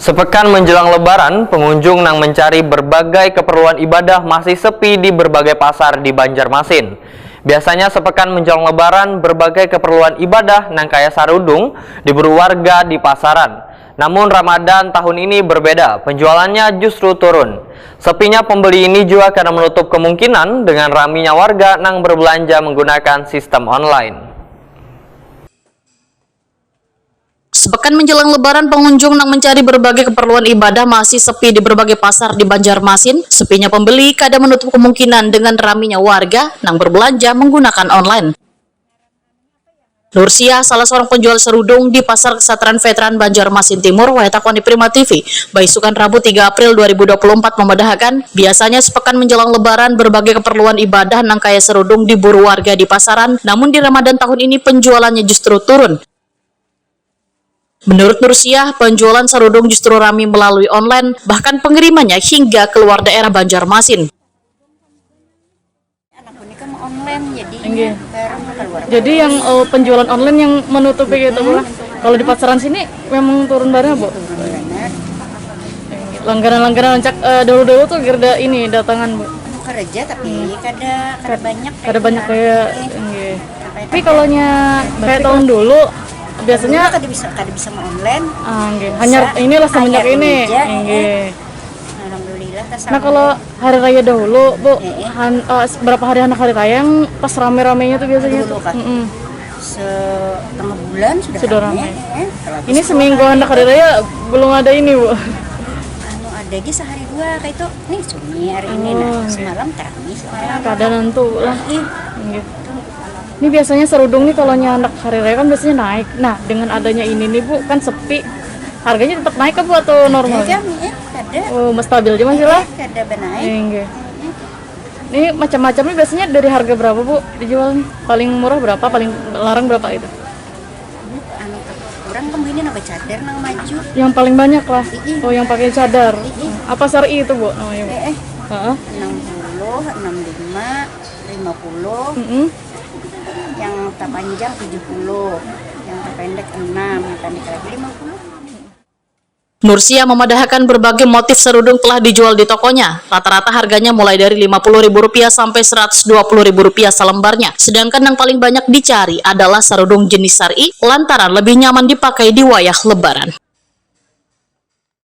Sepekan menjelang Lebaran, pengunjung nang mencari berbagai keperluan ibadah masih sepi di berbagai pasar di Banjarmasin. Biasanya sepekan menjelang Lebaran, berbagai keperluan ibadah nang kaya sarudung diburu warga di pasaran. Namun Ramadan tahun ini berbeda, penjualannya justru turun. Sepinya pembeli ini juga karena menutup kemungkinan dengan raminya warga nang berbelanja menggunakan sistem online. Sepekan menjelang Lebaran, pengunjung nang mencari berbagai keperluan ibadah masih sepi di berbagai pasar di Banjarmasin. Sepinya pembeli kadang menutup kemungkinan dengan raminya warga nang berbelanja menggunakan online. Nursia, salah seorang penjual serudung di Pasar Kesatria Veteran Banjarmasin Timur, Wahetakoni Prima TV, Baisukan Rabu 3 April 2024 memedahkan, biasanya sepekan menjelang Lebaran berbagai keperluan ibadah nang kaya serudung diburu warga di pasaran, namun di Ramadan tahun ini penjualannya justru turun. Menurut Nursia, penjualan serudung justru ramai melalui online, bahkan pengirimannya hingga keluar daerah Banjarmasin. Anak boneka mau online Enggak. barang keluar. Jadi yang penjualan online yang menutupi gitu Bu. Kalau di pasaran sini memang turun barangnya Bu. Langganan-langganan cak dulu-dulu tuh gerda ini datangan Bu. Kerja tapi kada banyak. Ada banyak kayak enggak. Tapi kalau kayak tahun dulu biasanya kada bisa mau online. enggak. Hanya inilah semenjak hanya ini. meja, Enggak. Alhamdulillah Nah kalau hari raya dahulu Bu, Eh. berapa hari anak hari raya yang pas rame-ramenya tuh biasanya Dulu tuh. kan. Setengah bulan Sudah rame. rame. Kalau Ini habis seminggu anak hari raya belum ada ini Bu. ada lagi sehari dua kayak itu nih sunyi hari ini nah semalam terami semalam Kadang nentu lah. ih Enggak. Ini biasanya serudung nih kalau anak hari raya kan biasanya naik. Nah dengan adanya ini nih Bu kan sepi, harganya tetap naik kan Bu atau normal? ada kada Oh stabil aja masih lah. kada benaik Enggak. Ini macam-macam nih biasanya dari harga berapa Bu dijual nih? Paling murah berapa? Paling larang berapa itu? anu orang kembali nambah cadar nang maju Yang paling banyak lah. Ii. Oh yang pakai cadar. Apa syar'i itu Bu namanya Bu? Heeh. 60 65 50 Mm-mm. yang tak panjang 70 yang tak pendek 6 yang pendek lagi 50. Nursia memadahkan berbagai motif serudung telah dijual di tokonya. Rata-rata harganya mulai dari Rp50.000 sampai Rp120.000 selembarnya. Sedangkan yang paling banyak dicari adalah serudung jenis syar'i lantaran lebih nyaman dipakai di wayah Lebaran.